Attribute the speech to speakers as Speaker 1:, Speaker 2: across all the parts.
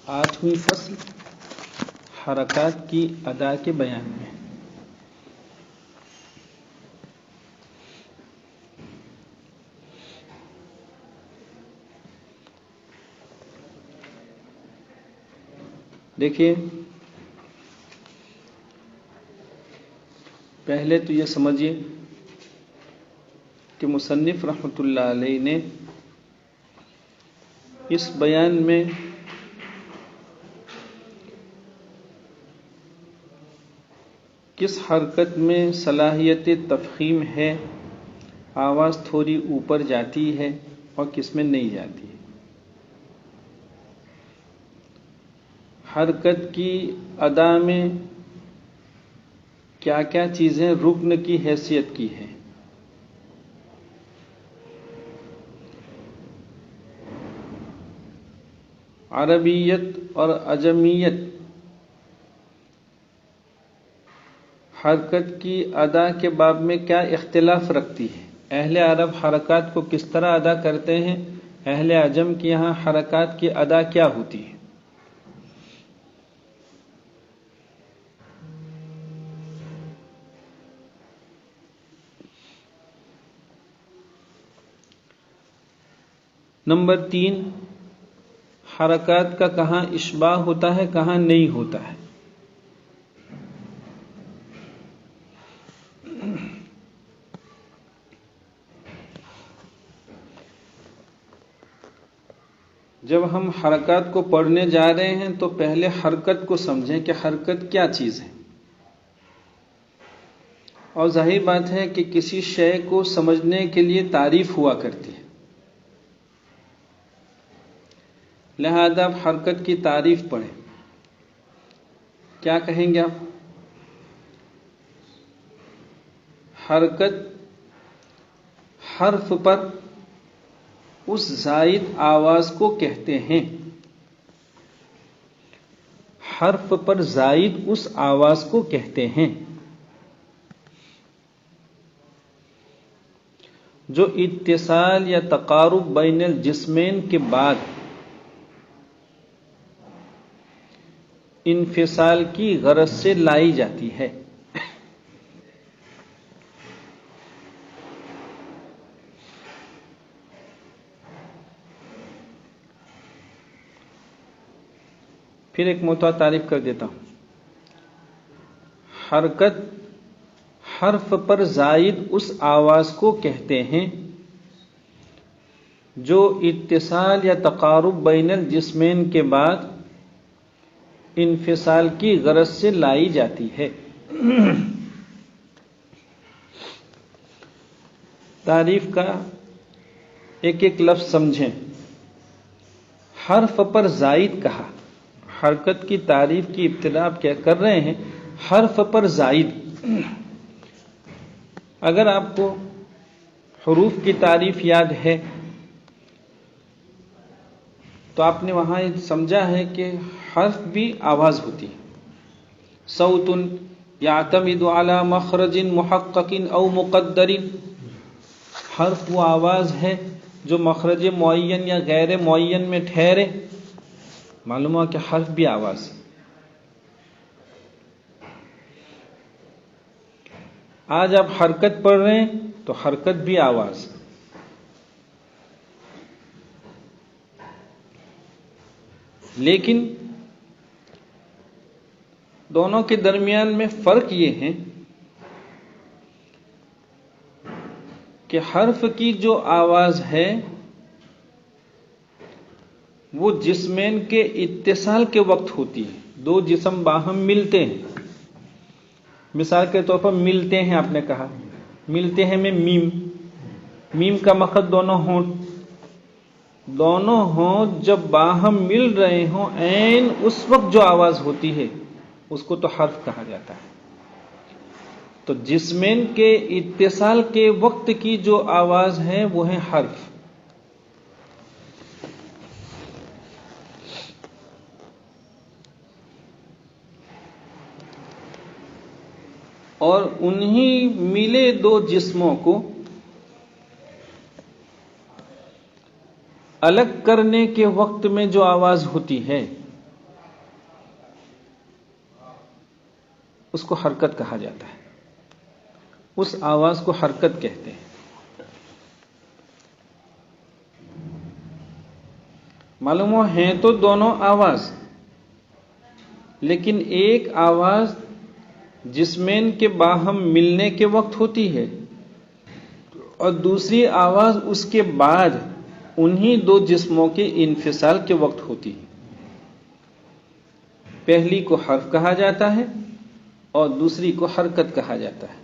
Speaker 1: 8ویں فصل حرکات کی ادا کے بیان میں دیکھیے، پہلے تو یہ سمجھیے کہ مصنف رحمۃ اللہ علیہ نے اس بیان میں کس حرکت میں صلاحیت تفخیم ہے، آواز تھوڑی اوپر جاتی ہے اور کس میں نہیں جاتی ہے، حرکت کی ادا میں کیا کیا چیزیں رکن کی حیثیت کی ہیں، عربیت اور عجمیت حرکت کی ادا کے باب میں کیا اختلاف رکھتی ہے، اہل عرب حرکات کو کس طرح ادا کرتے ہیں، اہل عجم کے یہاں حرکات کی ادا کیا ہوتی ہے۔ نمبر 3، حرکات کا کہاں اشباع ہوتا ہے، کہاں نہیں ہوتا ہے۔ جب ہم حرکات کو پڑھنے جا رہے ہیں تو پہلے حرکت کو سمجھیں کہ حرکت کیا چیز ہے، اور ظاہر بات ہے کہ کسی شے کو سمجھنے کے لیے تعریف ہوا کرتی ہے، لہذا آپ حرکت کی تعریف پڑھیں۔ کیا کہیں گے آپ؟ حرکت حرف پر اس زائد آواز کو کہتے ہیں، حرف پر زائد اس آواز کو کہتے ہیں جو اتصال یا تقارب بین الجسمین کے بعد انفصال کی غرض سے لائی جاتی ہے۔ پھر ایک مرتبہ تعریف کر دیتا ہوں۔ حرکت حرف پر زائد اس آواز کو کہتے ہیں جو اتصال یا تقارب بین الجسمین کے بعد انفصال کی غرض سے لائی جاتی ہے۔ تعریف کا ایک ایک لفظ سمجھیں۔ حرف پر زائد کہا، حرکت کی تعریف کی ابتدا آپ کیا کر رہے ہیں، حرف پر زائد۔ اگر آپ کو حروف کی تعریف یاد ہے تو آپ نے وہاں سمجھا ہے کہ حرف بھی آواز ہوتی ہے۔ صوت یعتمد علی مخرج محقق او مقدر، حرف وہ آواز ہے جو مخرج معین یا غیر معین میں ٹھہرے، معلوم ہوا کہ حرف بھی آواز ہے۔ آج آپ حرکت پڑھ رہے ہیں تو حرکت بھی آواز، لیکن دونوں کے درمیان میں فرق یہ ہے کہ حرف کی جو آواز ہے وہ جسمین کے اتصال کے وقت ہوتی ہے، دو جسم باہم ملتے ہیں، مثال کے طور پر ملتے ہیں، آپ نے کہا ملتے ہیں میں میم کا مخرج دونوں ہوں جب باہم مل رہے ہوں، عین اس وقت جو آواز ہوتی ہے اس کو تو حرف کہا جاتا ہے۔ تو جسمین کے اتصال کے وقت کی جو آواز ہے وہ ہے حرف، اور انہی ملے دو جسموں کو الگ کرنے کے وقت میں جو آواز ہوتی ہے اس کو حرکت کہا جاتا ہے. اس آواز کو حرکت کہتے ہیں. معلوم ہو ہیں تو دونوں آواز، لیکن ایک آواز جسمین کے باہم ملنے کے وقت ہوتی ہے اور دوسری آواز اس کے بعد انہی دو جسموں کے انفصال کے وقت ہوتی ہے. پہلی کو حرف کہا جاتا ہے اور دوسری کو حرکت کہا جاتا ہے.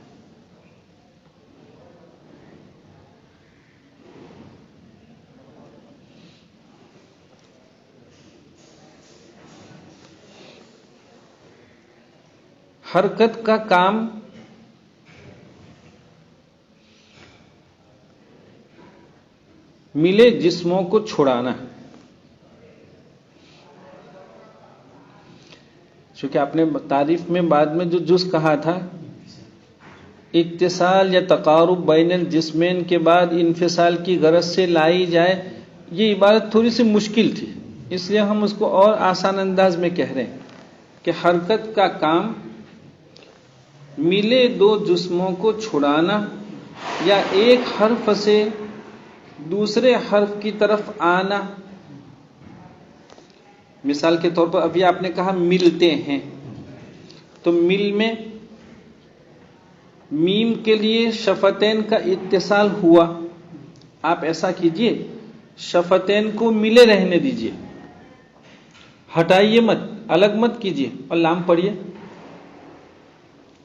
Speaker 1: حرکت کا کام ملے جسموں کو چھڑانا. چونکہ آپ نے تعریف میں بعد میں جو جز کہا تھا، اتصال یا تقارب بین الجسمین کے بعد انفصال کی غرض سے لائی جائے، یہ عبارت تھوڑی سی مشکل تھی، اس لیے ہم اس کو اور آسان انداز میں کہہ رہے ہیں کہ حرکت کا کام ملے دو جسموں کو چھڑانا یا ایک حرف سے دوسرے حرف کی طرف آنا. مثال کے طور پر ابھی آپ نے کہا ملتے ہیں، تو مل میں میم کے لیے شفتین کا اتصال ہوا. آپ ایسا کیجئے، شفتین کو ملے رہنے دیجئے، ہٹائیے مت، الگ مت کیجئے اور لام پڑھیے.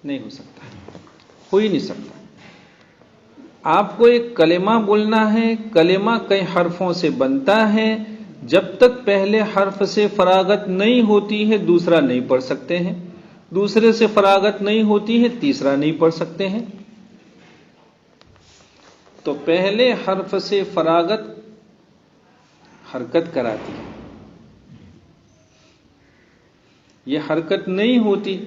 Speaker 1: نہیں ہو سکتا، ہو ہی نہیں سکتا. آپ کو ایک کلمہ بولنا ہے، کلمہ کئی حرفوں سے بنتا ہے، جب تک پہلے حرف سے فراغت نہیں ہوتی ہے دوسرا نہیں پڑھ سکتے ہیں، دوسرے سے فراغت نہیں ہوتی ہے تیسرا نہیں پڑھ سکتے ہیں. تو پہلے حرف سے فراغت حرکت کراتی ہے. یہ حرکت نہیں ہوتی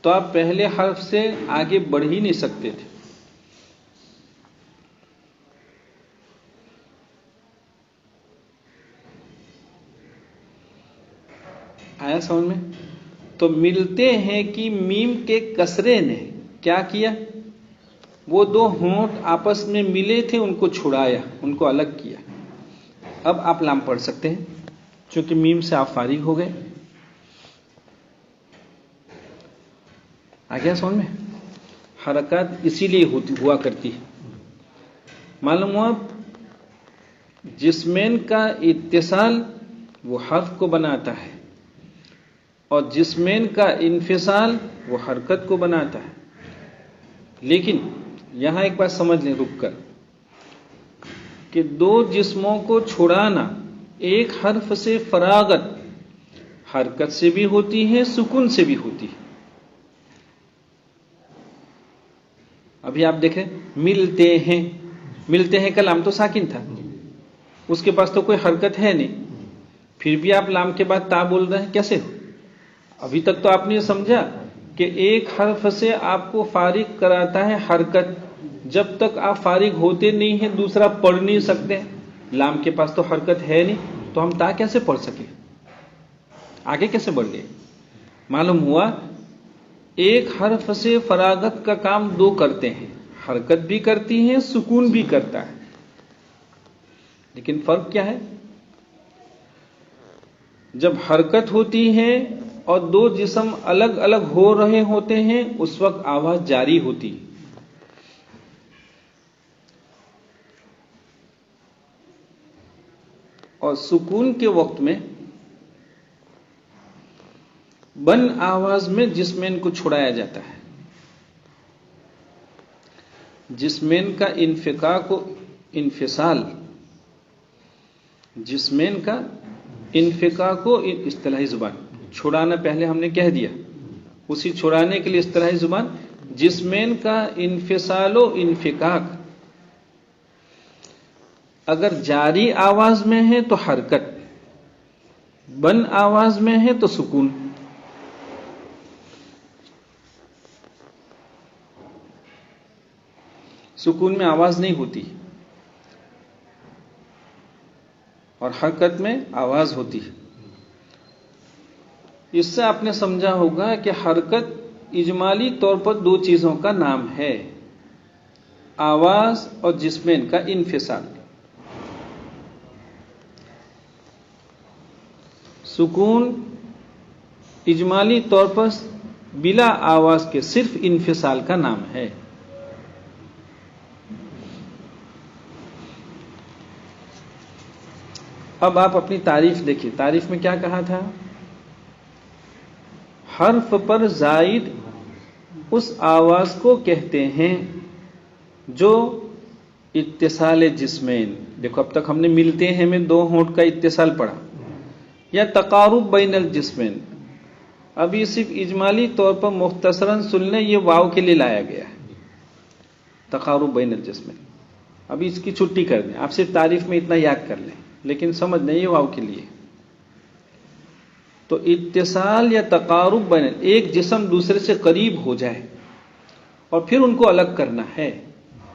Speaker 1: تو آپ پہلے حرف سے آگے بڑھ ہی نہیں سکتے تھے. آیا سمجھ میں؟ تو ملتے ہیں کہ میم کے کسرے نے کیا کیا؟ وہ دو ہونٹ آپس میں ملے تھے، ان کو چھڑایا، ان کو الگ کیا. اب آپ لام پڑھ سکتے ہیں چونکہ میم سے آپ فارغ ہو گئے. آ گیا سمجھ میں؟ حرکات اسی لیے ہوا کرتی ہے. معلوم ہوا جسمین کا اتصال وہ حرف کو بناتا ہے اور جسمین کا انفصال وہ حرکت کو بناتا ہے. لیکن یہاں ایک بات سمجھ لیں رک کر، کہ دو جسموں کو چھڑانا، ایک حرف سے فراغت حرکت سے بھی ہوتی ہے، سکون سے بھی ہوتی ہے. ابھی آپ دیکھیں ملتے ہیں، ملتے ہیں کا لام تو ساکن تھا، اس کے پاس تو کوئی حرکت ہے نہیں، پھر بھی آپ لام کے بعد تا بول رہے ہیں، کیسے ہو؟ ابھی تک تو آپ نے یہ سمجھا کہ ایک حرف سے آپ کو فارغ کراتا ہے حرکت، جب تک آپ فارغ ہوتے نہیں ہیں دوسرا پڑھ نہیں سکتے. لام کے پاس تو حرکت ہے نہیں تو ہم تا کیسے پڑھ سکیں؟ آگے کیسے بڑھ گئے؟ معلوم ہوا ایک حرف سے فراغت کا کام دو کرتے ہیں، حرکت بھی کرتی ہیں، سکون بھی کرتا ہے. لیکن فرق کیا ہے؟ جب حرکت ہوتی ہے اور دو جسم الگ الگ ہو رہے ہوتے ہیں اس وقت آواز جاری ہوتی ہے. اور سکون کے وقت میں بن آواز میں جسمین کو چھڑایا جاتا ہے. جسمین کا انفقاق و انفصال، جسمین کا انفقاق و اصطلاحی زبان، چھڑانا پہلے ہم نے کہہ دیا، اسی چھڑانے کے لیے اصطلاحی زبان جسمین کا انفصال و انفقاق. اگر جاری آواز میں ہے تو حرکت، بن آواز میں ہے تو سکون. سکون میں آواز نہیں ہوتی اور حرکت میں آواز ہوتی ہے. اس سے آپ نے سمجھا ہوگا کہ حرکت اجمالی طور پر دو چیزوں کا نام ہے، آواز اور جسمین کا انفصال۔ سکون اجمالی طور پر بلا آواز کے صرف انفصال کا نام ہے۔ اب آپ اپنی تعریف دیکھیے، تعریف میں کیا کہا تھا؟ حرف پر زائد اس آواز کو کہتے ہیں جو اتصال جسمین، دیکھو اب تک ہم نے ملتے ہیں میں دو ہونٹ کا اتصال پڑھا، یا تقارب بین الجسمین، ابھی صرف اجمالی طور پر مختصراً سن لیں، یہ واو کے لیے لایا گیا ہے، تقارب بین الجسمین۔ ابھی اس کی چھٹی کر دیں، آپ صرف تعریف میں اتنا یاد کر لیں، لیکن سمجھ لیں یہ واو کے لیے۔ تو اتصال یا تقارب بین، ایک جسم دوسرے سے قریب ہو جائے اور پھر ان کو الگ کرنا ہے،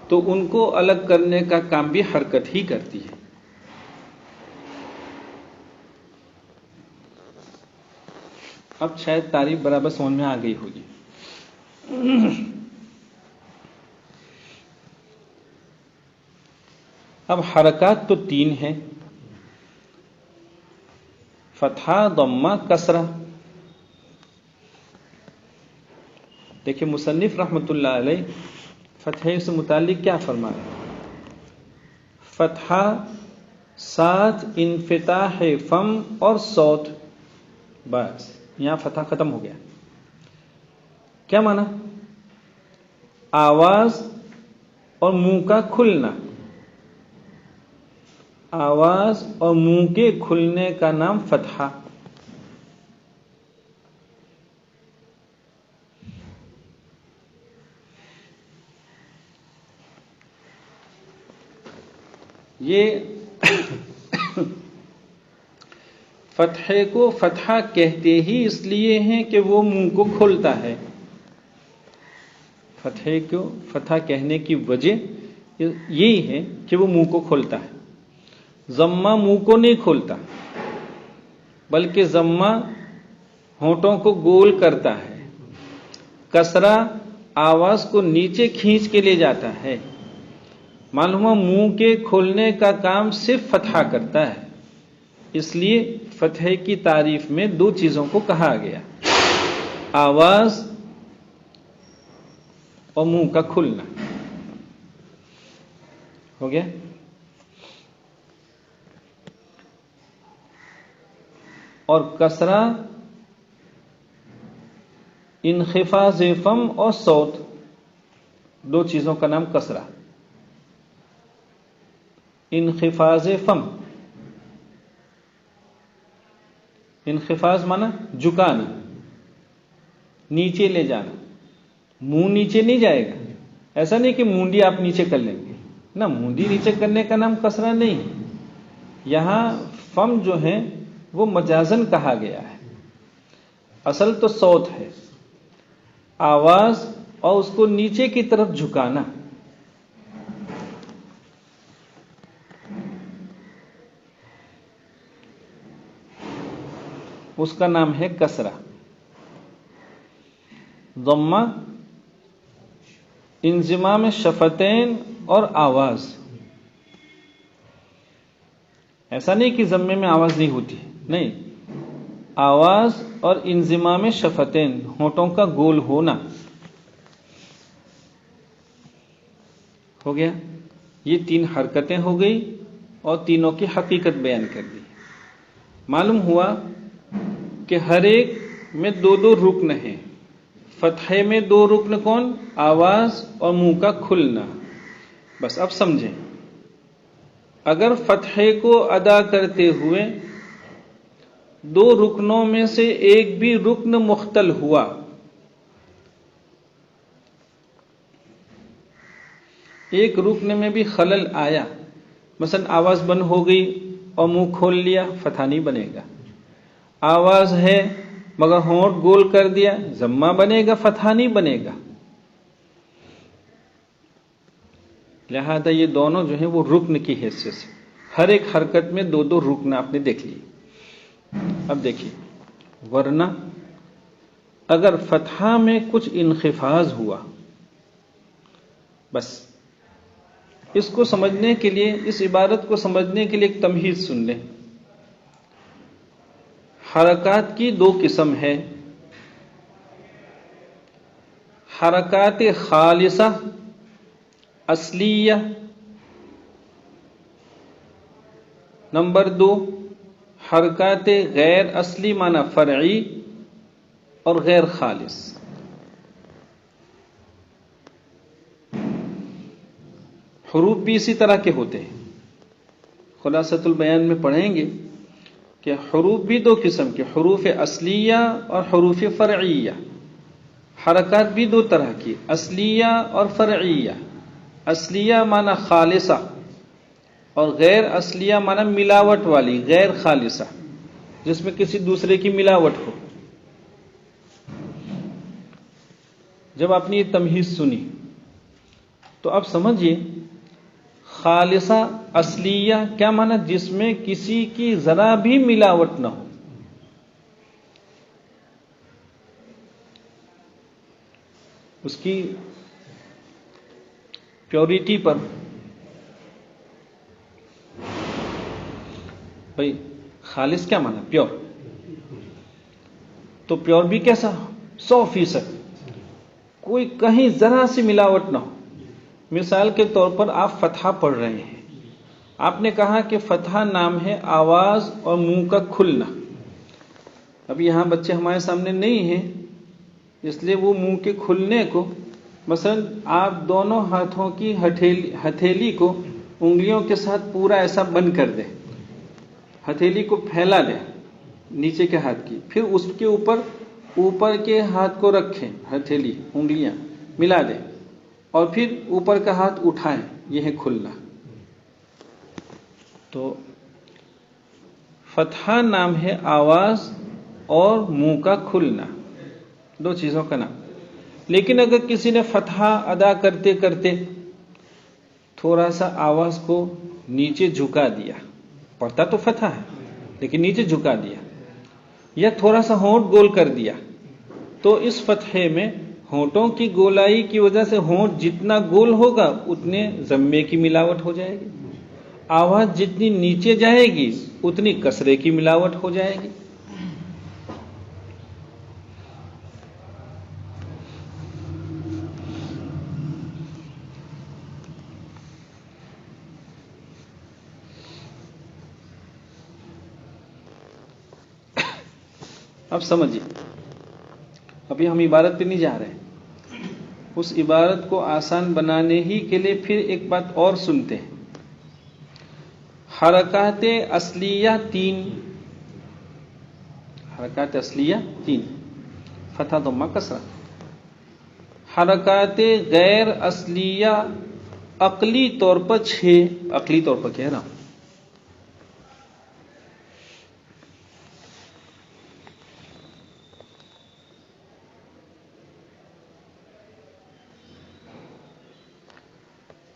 Speaker 1: تو ان کو الگ کرنے کا کام بھی حرکت ہی کرتی ہے۔ اب شاید تعریف برابر سمجھ میں آ گئی ہوگی۔ اب حرکات تو تین ہیں، فتحہ، ضمہ، کسرہ۔ دیکھیں مصنف رحمۃ اللہ علیہ فتحے سے متعلق کیا فرمایا؟ فتحہ ساتھ انفتاح فم اور صوت، بس یہاں فتحہ ختم ہو گیا۔ کیا معنی؟ آواز اور منہ کا کھلنا، آواز اور منہ کے کھلنے کا نام فتحہ۔ یہ فتحے کو فتحہ کہتے ہی اس لیے ہیں کہ وہ منہ کو کھولتا ہے۔ فتحے کو فتحہ کہنے کی وجہ یہی ہے کہ وہ منہ کو کھولتا ہے۔ ضمہ منہ کو نہیں کھولتا، بلکہ ضمہ ہونٹوں کو گول کرتا ہے، کسرہ آواز کو نیچے کھینچ کے لے جاتا ہے۔ معلوم ہے منہ کے کھولنے کا کام صرف فتحہ کرتا ہے، اس لیے فتحے کی تعریف میں دو چیزوں کو کہا گیا، آواز اور منہ کا کھلنا۔ ہو گیا؟ اور کسرہ انخفاض فم اور صوت، دو چیزوں کا نام کسرہ۔ انخفاض فم، انخفاض مانا جھکانا، نیچے لے جانا۔ منہ نیچے نہیں جائے گا، ایسا نہیں کہ مونڈی آپ نیچے کر لیں گے، نہ، مونڈی نیچے کرنے کا نام کسرہ نہیں۔ یہاں فم جو ہے وہ مجازن کہا گیا ہے، اصل تو صوت ہے، آواز اور اس کو نیچے کی طرف جھکانا۔ اس کا نام ہے کسرہ۔ ضمہ انضمام شفتین اور آواز، ایسا نہیں کہ ضمے میں آواز نہیں ہوتی، نہیں، آواز اور انضمام شفتین، ہونٹوں کا گول ہونا۔ ہو گیا؟ یہ تین حرکتیں ہو گئی اور تینوں کی حقیقت بیان کر دی۔ معلوم ہوا کہ ہر ایک میں دو دو رکن ہیں۔ فتحے میں دو رکن کون؟ آواز اور منہ کا کھلنا۔ بس اب سمجھیں، اگر فتحے کو ادا کرتے ہوئے دو رکنوں میں سے ایک بھی رکن مختل ہوا، ایک رکن میں بھی خلل آیا، مثلا آواز بند ہو گئی اور منہ کھول لیا، فتحہ نہیں بنے گا۔ آواز ہے مگر ہونٹ گول کر دیا، ضمہ بنے گا، فتحہ نہیں بنے گا۔ لہذا یہ دونوں جو ہیں وہ رکن کی حیثیت سے، ہر ایک حرکت میں دو دو رکن آپ نے دیکھ لی۔ اب دیکھیے، ورنہ اگر فتحہ میں کچھ انخفاض ہوا، بس اس کو سمجھنے کے لیے، اس عبارت کو سمجھنے کے لیے ایک تمہید سن لیں۔ حرکات کی دو قسم ہے، حرکات خالصہ اصلیہ، نمبر 2 حرکات غیر اصلی معنی فرعی اور غیر خالص۔ حروف بھی اسی طرح کے ہوتے ہیں، خلاصۃ البیان میں پڑھیں گے کہ حروف بھی دو قسم کے، حروف اصلیہ اور حروف فرعیہ۔ حرکات بھی دو طرح کی، اصلیہ اور فرعیہ۔ اصلیہ معنی خالصہ اور غیر اصلیہ معنی ملاوٹ والی، غیر خالصہ، جس میں کسی دوسرے کی ملاوٹ ہو۔ جب آپ نے یہ تمہید سنی تو اب سمجھیے خالصہ اصلیہ کیا معنی؟ جس میں کسی کی ذرا بھی ملاوٹ نہ ہو۔ اس کی پیورٹی پر بھائی خالص کیا معنی؟ پیور، تو پیور بھی کیسا؟ 100%، کوئی کہیں ذرا سی ملاوٹ نہ ہو۔ مثال کے طور پر آپ فتحہ پڑھ رہے ہیں، آپ نے کہا کہ فتحہ نام ہے آواز اور منہ کا کھلنا۔ اب یہاں بچے ہمارے سامنے نہیں ہیں، اس لیے وہ منہ کے کھلنے کو، مثلا آپ دونوں ہاتھوں کی ہتھیلی کو انگلیوں کے ساتھ پورا ایسا بند کر دیں، ہتھیلی کو پھیلا دیں نیچے کے ہاتھ کی، پھر اس کے اوپر کے ہاتھ کو رکھیں، ہتھیلی انگلیاں ملا دیں، اور پھر اوپر کا ہاتھ اٹھائیں، یہ ہے کھلنا۔ تو فتحہ نام ہے آواز اور منہ کا کھلنا، دو چیزوں کا نام۔ لیکن اگر کسی نے فتحہ ادا کرتے کرتے تھوڑا سا آواز کو نیچے جھکا دیا، پڑھتا تو فتحہ ہے لیکن نیچے جھکا دیا، یا تھوڑا سا ہونٹ گول کر دیا، تو اس فتحے میں ہونٹوں کی گولائی کی وجہ سے ہونٹ جتنا گول ہوگا اتنے ضمے کی ملاوٹ ہو جائے گی، آواز جتنی نیچے جائے گی اتنی کسرے کی ملاوٹ ہو جائے گی۔ اب سمجھیے، ابھی ہم عبارت پہ نہیں جا رہے، اس عبارت کو آسان بنانے ہی کے لیے پھر ایک بات اور سنتے ہیں۔ حرکات اصلیہ 3، حرکات اصلیہ 3، فتح ضمہ کسرہ۔ حرکات غیر اصلیہ عقلی طور پر 6، عقلی طور پر کہہ رہا ہوں،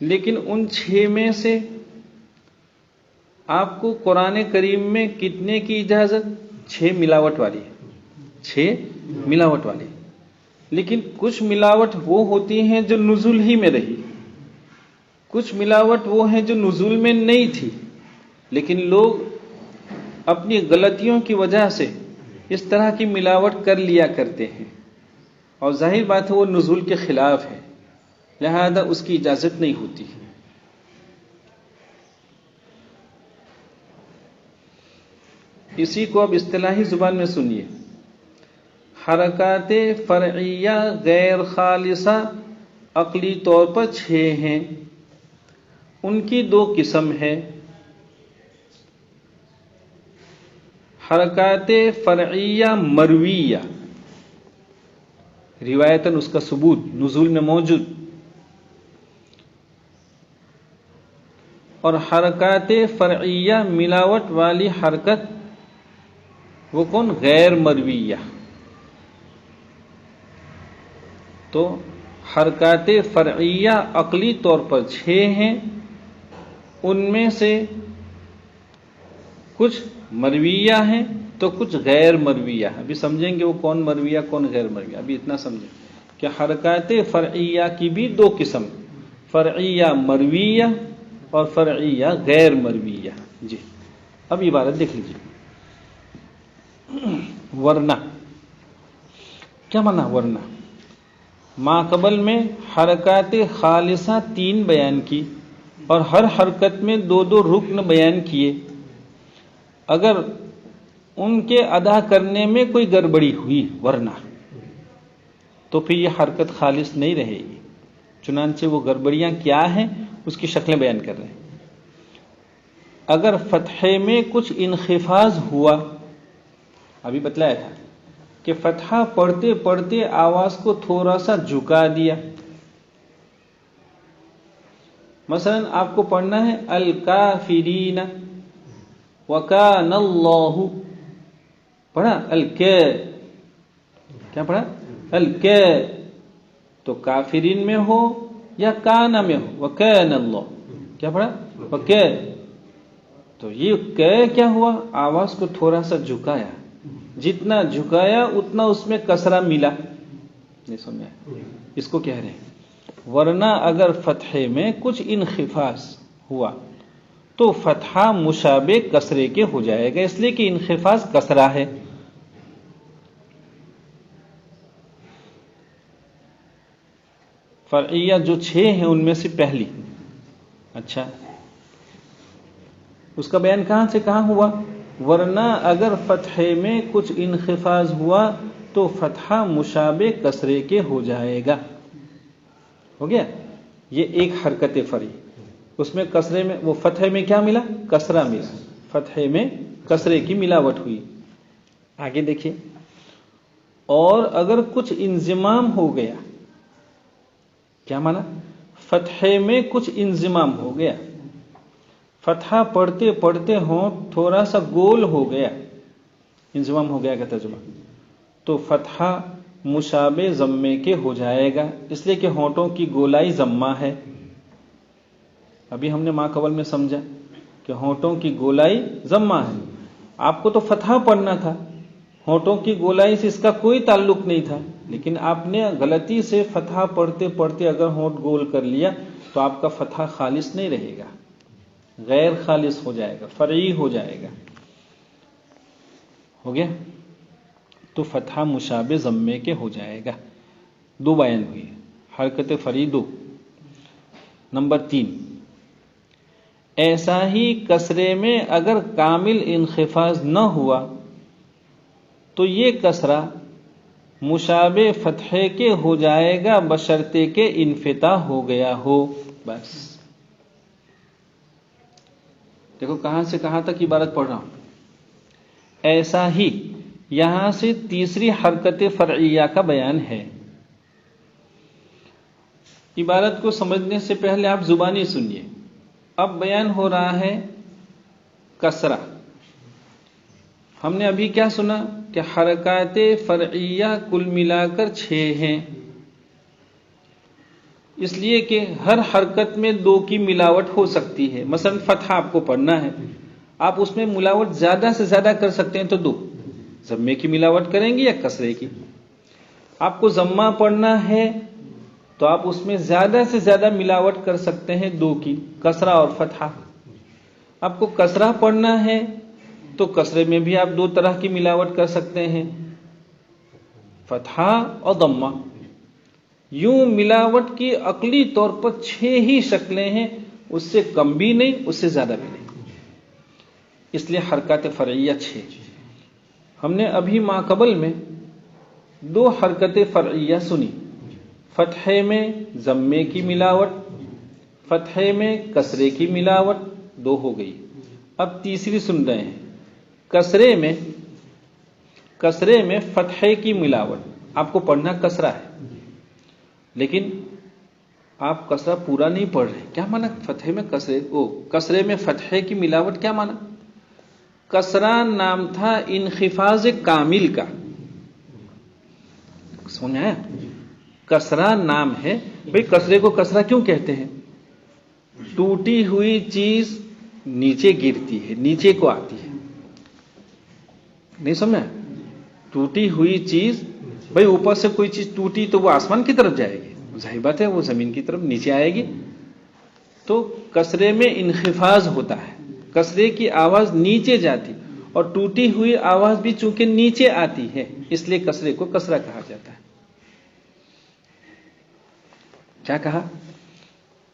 Speaker 1: لیکن ان 6 میں سے آپ کو قرآن کریم میں کتنے کی اجازت؟ 6 ملاوٹ والی، 6 ملاوٹ والی۔ لیکن کچھ ملاوٹ وہ ہوتی ہیں جو نزول ہی میں رہی، کچھ ملاوٹ وہ ہیں جو نزول میں نہیں تھی، لیکن لوگ اپنی غلطیوں کی وجہ سے اس طرح کی ملاوٹ کر لیا کرتے ہیں، اور ظاہر بات ہے وہ نزول کے خلاف ہے، لہذا اس کی اجازت نہیں ہوتی۔ اسی کو اب اصطلاحی زبان میں سنیے، حرکات فرعیہ غیر خالصہ عقلی طور پر 6 ہیں، ان کی 2 قسم ہے۔ حرکات فرعیہ مرویہ، روایتاً اس کا ثبوت نزول میں موجود، اور حرکات فرعیہ ملاوٹ والی حرکت، وہ کون؟ غیر مرویہ۔ تو حرکات فرعیہ عقلی طور پر 6 ہیں، ان میں سے کچھ مرویہ ہیں تو کچھ غیر مرویہ. ابھی سمجھیں گے وہ کون مرویہ کون غیر مرویہ. ابھی اتنا سمجھیں کہ حرکات فرعیہ کی بھی دو قسم، فرعیہ مرویہ اور فرعیہ غیر مرویہ. جی اب عبارت دیکھ لیجیے. ورنہ کیا مانا ورنہ؟ ما قبل میں حرکات خالصہ 3 بیان کی اور ہر حرکت میں 2 رکن بیان کیے. اگر ان کے ادا کرنے میں کوئی گڑبڑی ہوئی ورنہ تو پھر یہ حرکت خالص نہیں رہے گی. چنانچہ وہ گڑبڑیاں کیا ہیں اس کی شکلیں بیان کر رہے ہیں. اگر فتحے میں کچھ انخفاض ہوا، ابھی بتلایا تھا کہ فتحہ پڑھتے پڑھتے آواز کو تھوڑا سا جھکا دیا. مثلا آپ کو پڑھنا ہے الکافرین وکان اللہ، پڑھا کیا پڑھا الک، تو کافرین میں ہو یا کانا میں ہو، وکان اللہ کیا پڑھا وک، تو یہ کیا ہوا آواز کو تھوڑا سا جھکایا. جتنا جھکایا اتنا اس میں کسرہ ملا. نہیں سمجھا؟ اس کو کہہ رہے ہیں ورنہ اگر فتحے میں کچھ انخفاض ہوا تو فتحہ مشابہ کسرے کے ہو جائے گا، اس لیے کہ انخفاض کسرہ ہے. فرعیہ جو 6 ہیں ان میں سے پہلی، اچھا اس کا بیان کہاں سے کہاں ہوا؟ ورنہ اگر فتحے میں کچھ انخفاض ہوا تو فتحہ مشابہ کسرے کے ہو جائے گا. ہو گیا؟ یہ ایک حرکت فرعی، اس میں کسرے میں وہ فتحے میں کیا ملا؟ کسرہ ملا، فتحے میں کسرے کی ملاوٹ ہوئی. آگے دیکھیے. اور اگر کچھ انضمام ہو گیا، کیا مانا؟ فتحے میں کچھ انضمام ہو گیا، فتحہ پڑھتے پڑھتے ہونٹ تھوڑا سا گول ہو گیا، انضمام ہو گیا کا ترجمہ، تو فتحہ مشابہ ضمے کے ہو جائے گا، اس لیے کہ ہونٹوں کی گولائی ضمہ ہے. ابھی ہم نے ما قبل میں سمجھا کہ ہونٹوں کی گولائی ضمہ ہے. آپ کو تو فتحہ پڑھنا تھا، ہونٹوں کی گولائی سے اس کا کوئی تعلق نہیں تھا، لیکن آپ نے غلطی سے فتحہ پڑھتے پڑھتے اگر ہونٹ گول کر لیا تو آپ کا فتحہ خالص نہیں رہے گا، غیر خالص ہو جائے گا، فرعی ہو جائے گا. ہو گیا؟ تو فتحہ مشابہ ضمے کے ہو جائے گا. 2 بیان ہوئی، حرکت فرعی 2. نمبر 3، ایسا ہی کسرے میں اگر کامل انخفاض نہ ہوا تو یہ کسرہ مشابہ فتحے کے ہو جائے گا بشرطے کہ انفتاح ہو گیا ہو. بس دیکھو کہاں سے کہاں تک عبارت پڑھ رہا ہوں. ایسا ہی یہاں سے تیسری حرکت فرعیہ کا بیان ہے. عبارت کو سمجھنے سے پہلے آپ زبانی سنیے. اب بیان ہو رہا ہے کسرہ. ہم نے ابھی کیا سنا کہ حرکات فرعیہ کل ملا کر 6 ہیں، اس لیے کہ ہر حرکت میں 2 کی ملاوٹ ہو سکتی ہے. مثلا فتح آپ کو پڑھنا ہے، آپ اس میں ملاوٹ زیادہ سے زیادہ کر سکتے ہیں تو 2 ضمے کی ملاوٹ کریں گے یا کسرے کی. آپ کو ضمہ پڑھنا ہے تو آپ اس میں زیادہ سے زیادہ ملاوٹ کر سکتے ہیں 2 کی، کسرہ اور فتحہ. آپ کو کسرہ پڑھنا ہے تو کسرے میں بھی آپ 2 طرح کی ملاوٹ کر سکتے ہیں، فتحہ اور ضمہ. یوں ملاوٹ کی عقلی طور پر 6 ہی شکلیں ہیں، اس سے کم بھی نہیں اس سے زیادہ بھی نہیں، اس لیے حرکات فرعیہ 6. ہم نے ابھی ما قبل میں 2 حرکت فرعیہ سنی، فتحے میں ضمے کی ملاوٹ، فتحے میں کسرے کی ملاوٹ، 2 ہو گئی. اب تیسری سن رہے ہیں، کسرے میں فتحے کی ملاوٹ. آپ کو پڑھنا کسرہ ہے لیکن آپ کسرہ پورا نہیں پڑھ رہے. کیا مانا فتحے میں کسرے میں فتحے کی ملاوٹ؟ کیا مانا؟ کسرہ نام تھا انخفاض کامل کا، سمجھ آیا؟ کسرہ نام ہے. بھئی کسرے کو کسرہ کیوں کہتے ہیں؟ ٹوٹی ہوئی چیز نیچے گرتی ہے، نیچے کو آتی ہے. نہیں سمجھا؟ ٹوٹی ہوئی چیز، بھائی اوپر سے کوئی چیز ٹوٹی تو وہ آسمان کی طرف جائے گی، ظاہر بات ہے وہ زمین کی طرف نیچے آئے گی. تو کسرے میں انخفاض ہوتا ہے، کسرے کی آواز نیچے جاتی، اور ٹوٹی ہوئی آواز بھی چونکہ نیچے آتی ہے اس لیے کسرے کو کسرہ کہا جاتا ہے. کیا کہا؟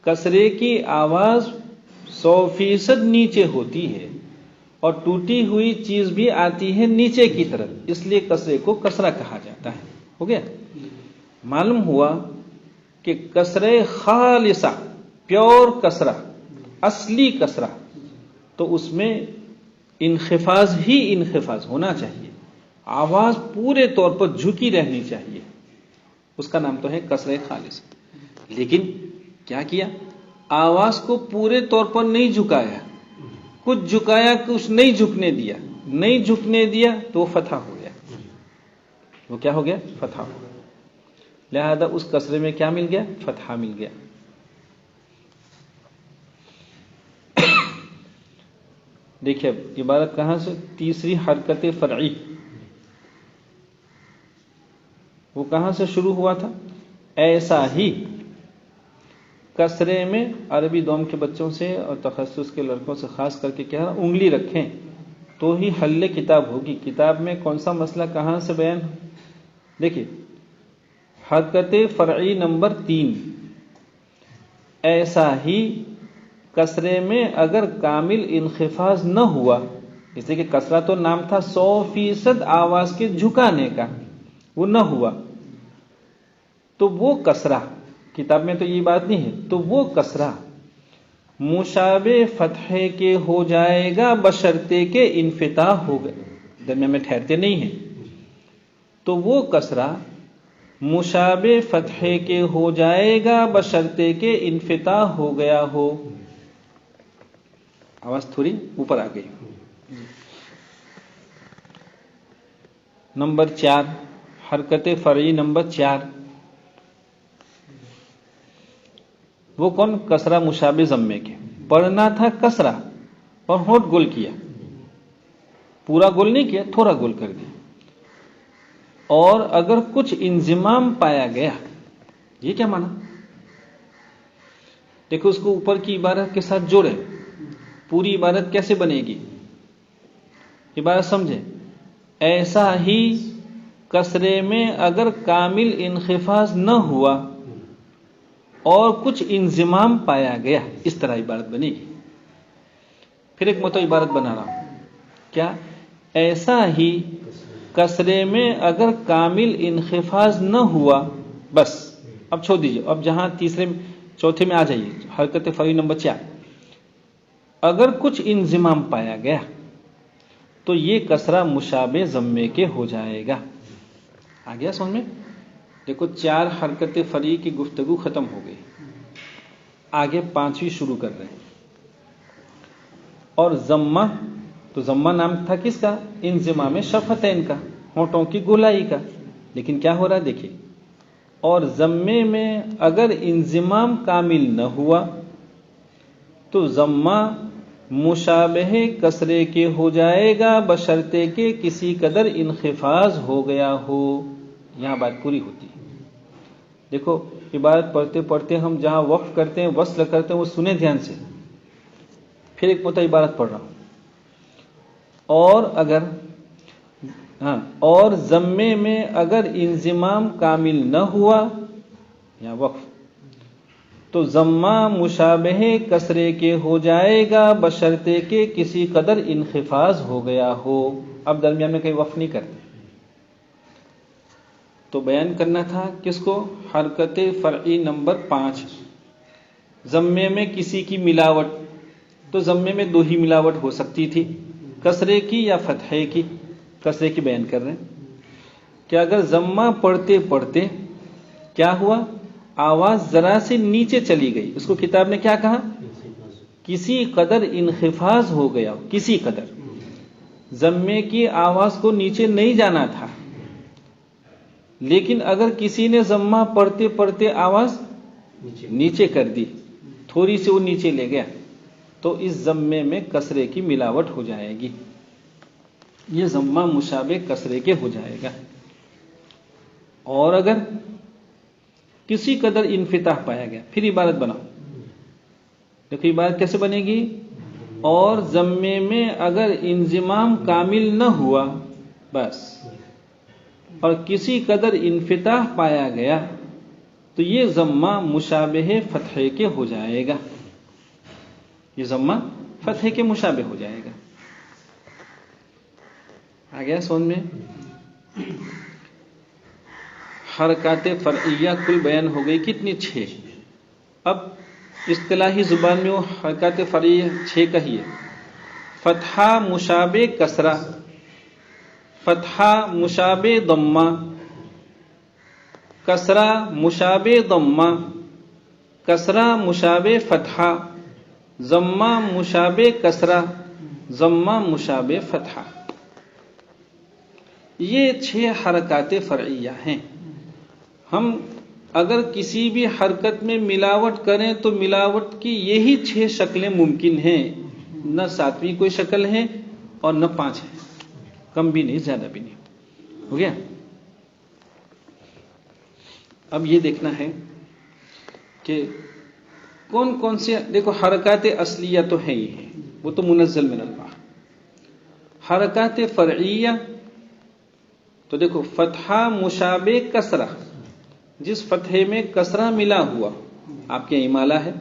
Speaker 1: کسرے کی آواز 100% نیچے ہوتی ہے اور ٹوٹی ہوئی چیز بھی آتی ہے نیچے کی طرف، اس لیے کسرے کو کسرہ کہا جاتا ہے. ہو گیا؟ معلوم ہوا کہ کسرے خالصہ، پیور کسرہ، اصلی کسرہ، تو اس میں انخفاض ہی انخفاض ہونا چاہیے، آواز پورے طور پر جھکی رہنی چاہیے، اس کا نام تو ہے کسرہ خالص. لیکن کیا کیا؟ آواز کو پورے طور پر نہیں جھکایا، کچھ جھکایا کچھ نہیں جھکنے دیا، نہیں جھکنے دیا تو وہ فتح ہو گیا. وہ کیا ہو گیا؟ فتح ہو گیا. لہذا اس کسرے میں کیا مل گیا؟ فتحہ مل گیا. دیکھیے اب عبارت کہاں سے؟ تیسری حرکت فرعی، وہ کہاں سے شروع ہوا تھا؟ ایسا ہی. کسرے میں عربی دوم کے بچوں سے اور تخصص کے لڑکوں سے خاص کر کے کہہ رہا، انگلی رکھیں تو ہی حل کتاب ہوگی. کتاب میں کون سا مسئلہ کہاں سے بیان؟ دیکھیے حرکت فرعی نمبر 3، ایسا ہی کسرے میں اگر کامل انخفاض نہ ہوا، اس لیے کہ کسرہ تو نام تھا 100% آواز کے جھکانے کا، وہ نہ ہوا تو وہ کسرہ، کتاب میں تو یہ بات نہیں ہے، تو وہ کسرہ مشابہ فتحے کے ہو جائے گا بشرطے کے انفتاح ہو گئے، درمیان میں ٹھہرتے نہیں ہیں. تو وہ کسرہ مشابہ فتحے کے ہو جائے گا بشرطے کے انفتاح ہو گیا ہو. آواز تھوڑی اوپر آ گئی. نمبر 4، حرکت فرعی نمبر 4، وہ کون؟ کسرہ مشابہ ضمے کے. پڑھنا تھا کسرہ اور ہونٹ گول کیا، پورا گول نہیں کیا، تھوڑا گول کر دیا. اور اگر کچھ انضمام پایا گیا، یہ کیا مانا؟ دیکھو اس کو اوپر کی عبارت کے ساتھ جوڑے، پوری عبارت کیسے بنے گی؟ عبارت سمجھے. ایسا ہی کسرے میں اگر کامل انخفاض نہ ہوا اور کچھ انضمام پایا گیا، اس طرح عبارت بنے گی. پھر ایک مرتبہ عبارت بنا رہا ہوں. کیا؟ ایسا ہی کسرے میں اگر کامل انخفاض نہ ہوا، بس اب چھوڑ دیجئے، اب جہاں چوتھے میں آ جائیے، حرکت فرعی نمبر 4. اگر کچھ انضمام پایا گیا تو یہ کسرہ مشابہ ضمے کے ہو جائے گا. آ گیا سمجھ میں؟ دیکھو 4 حرکت فرعی کی گفتگو ختم ہو گئی، آگے 5ویں شروع کر رہے ہیں. اور ضمہ، تو ضمہ نام تھا کس کا؟ انضمام شفتین کا، ہونٹوں کی گولائی کا. لیکن کیا ہو رہا ہے دیکھیے، اور ضمے میں اگر انضمام کامل نہ ہوا تو ضمہ مشابہ کسرے کے ہو جائے گا بشرطے کے کسی قدر انخفاض ہو گیا ہو. یہاں بات پوری ہوتی ہے. دیکھو عبارت پڑھتے پڑھتے ہم جہاں وقف کرتے ہیں، وصل کرتے ہیں، وہ سنیں دھیان سے. پھر ایک مرتبہ عبارت پڑھ رہا ہوں. اور ضمے میں اگر انضمام کامل نہ ہوا، یا وقف، تو ضمہ مشابہ کسرے کے ہو جائے گا بشرطے کے کسی قدر انخفاض ہو گیا ہو. اب درمیان میں کہیں وقف نہیں کرتے. تو بیان کرنا تھا کس کو؟ حرکت فرعی نمبر 5. ضمے میں کسی کی ملاوٹ، تو ضمے میں 2 ہی ملاوٹ ہو سکتی تھی، کسرے کی یا فتحے کی. کسرے کی بیان کر رہے ہیں کہ اگر ضمہ پڑھتے پڑھتے کیا ہوا؟ آواز ذرا سے نیچے چلی گئی، اس کو کتاب نے کیا کہا؟ کسی قدر انخفاض ہو گیا. کسی قدر، ضمے کی آواز کو نیچے نہیں جانا تھا، لیکن اگر کسی نے ضمہ پڑھتے پڑھتے آواز نیچے کر دی، تھوڑی سی وہ نیچے لے گیا، تو اس ضمے میں کسرے کی ملاوٹ ہو جائے گی. یہ ضمہ مشابہ کسرے کے ہو جائے گا. اور اگر کسی قدر انفتاح پایا گیا، پھر عبارت بناؤ. دیکھو عبارت کیسے بنے گی؟ اور ضمے میں اگر انضمام کامل نہ ہوا بس، اور کسی قدر انفتاح پایا گیا تو یہ ضمہ مشابہ فتحے کے ہو جائے گا. یہ ضمہ فتحے کے مشابہ ہو جائے گا. آ گیا سمجھ میں؟ حرکات فرعیہ کل بیان ہو گئی کتنی؟ 6. اب اصطلاحی زبان میں وہ حرکات فرعیہ 6 کہیے. فتحہ مشابہ کسرہ، فتحہ مشابہ ضمہ، کسرہ مشابہ ضمہ، کسرہ مشابہ فتحہ، ضمہ مشابہ کسرہ، ضمہ مشابہ فتحہ. یہ 6 حرکات فرعیہ ہیں. ہم اگر کسی بھی حرکت میں ملاوٹ کریں تو ملاوٹ کی یہی 6 شکلیں ممکن ہیں، نہ 7ویں کوئی شکل ہے اور نہ 5 ہے، کم بھی نہیں زیادہ بھی نہیں. ہو گیا؟ اب یہ دیکھنا ہے کہ کون کون سے. دیکھو حرکات اصلیہ تو ہیں ہی ہیں، وہ تو منزل من اللہ. حرکات فرعیہ تو دیکھو فتحہ مشابہ کسرہ، جس فتحے میں کسرہ ملا ہوا. آپ کے امالہ ہے،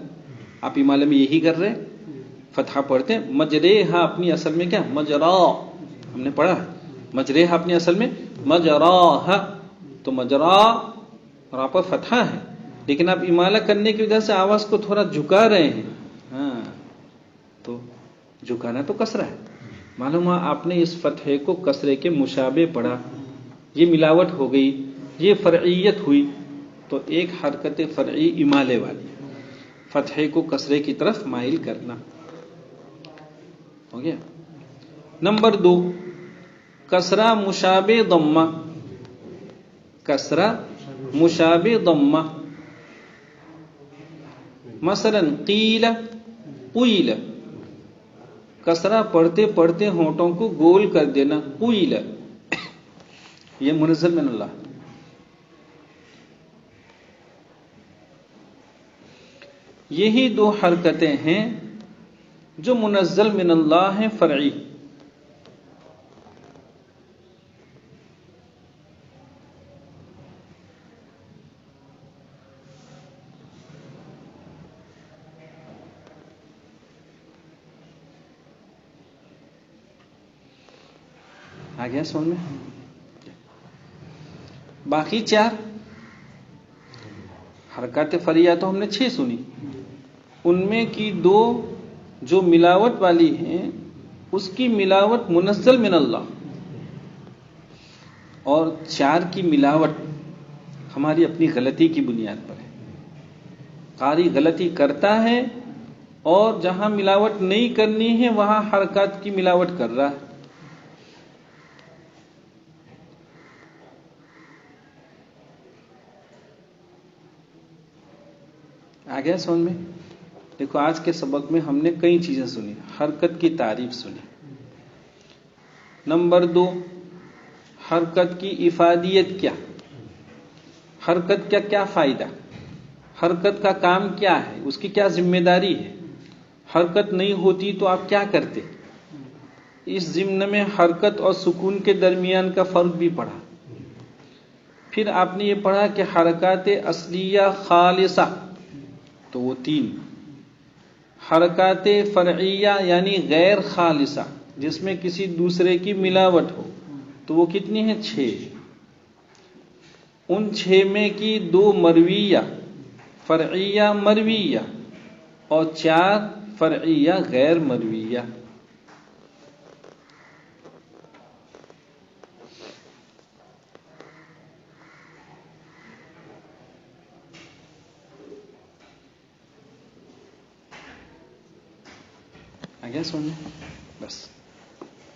Speaker 1: آپ امالہ میں یہی کر رہے ہیں، فتحہ پڑھتے ہیں. مجریہا اپنی اصل میں کیا؟ مجرا. ہم نے پڑھا مجریہا اپنی اصل میں مجراہا، تو مجرا اور آپ پر فتحہ ہے، لیکن آپ امالہ کرنے کی وجہ سے آواز کو تھوڑا جھکا رہے ہیں. ہاں تو جھکانا تو کسرہ ہے. معلوم ہوا آپ نے اس فتحے کو کسرے کے مشابہ پڑھا، یہ ملاوٹ ہو گئی، یہ فرعیت ہوئی. تو ایک حرکت فرعی امالے والی، فتحے کو کسرے کی طرف مائل کرنا. ہو گیا؟ نمبر 2 کسرہ مشابہ ضمہ، کسرہ مشابہ ضمہ. مثلا قیل قیل، کسرہ پڑھتے پڑھتے ہونٹوں کو گول کر دینا، قیل. یہ منزل من اللہ. یہی 2 حرکتیں ہیں جو منزل من اللہ ہیں فرعی. آ گیا سمجھ میں؟ باقی 4 حرکات فرعیہ تو ہم نے 6 سنی، ان میں کی 2 جو ملاوٹ والی ہیں اس کی ملاوٹ منزل من اللہ، اور 4 کی ملاوٹ ہماری اپنی غلطی کی بنیاد پر ہے. قاری غلطی کرتا ہے اور جہاں ملاوٹ نہیں کرنی ہے وہاں حرکات کی ملاوٹ کر رہا ہے. آ گیا سمجھ میں؟ دیکھو آج کے سبق میں ہم نے کئی چیزیں سنی. حرکت کی تعریف سنی. نمبر 2 حرکت کی افادیت کیا، حرکت کا کیا فائدہ، حرکت کا کام کیا ہے، اس کی کیا ذمہ داری ہے، حرکت نہیں ہوتی تو آپ کیا کرتے. اس ضمن میں حرکت اور سکون کے درمیان کا فرق بھی پڑھا. پھر آپ نے یہ پڑھا کہ حرکات اصلیہ خالصہ تو وہ 3، حرکات فرعیہ یعنی غیر خالصہ جس میں کسی دوسرے کی ملاوٹ ہو تو وہ کتنی ہیں؟ 6. ان 6 میں کی 2 مرویہ فرعیہ مرویہ اور 4 فرعیہ غیر مرویہ. آگیا سنیں؟ بس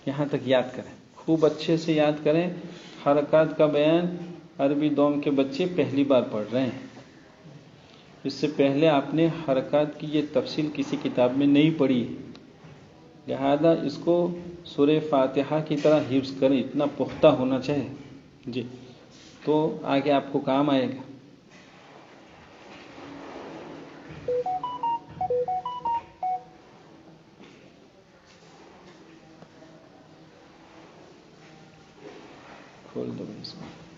Speaker 1: یہاں تک یاد کریں، خوب اچھے سے یاد کریں. حرکات کا بیان عربی دوم کے بچے پہلی بار پڑھ رہے ہیں. اس سے پہلے آپ نے حرکات کی یہ تفصیل کسی کتاب میں نہیں پڑھی. لہذا اس کو سورہ فاتحہ کی طرح حفظ کریں، اتنا پختہ ہونا چاہیے جی، تو آگے آپ کو کام آئے گا. کھول دو اس کو.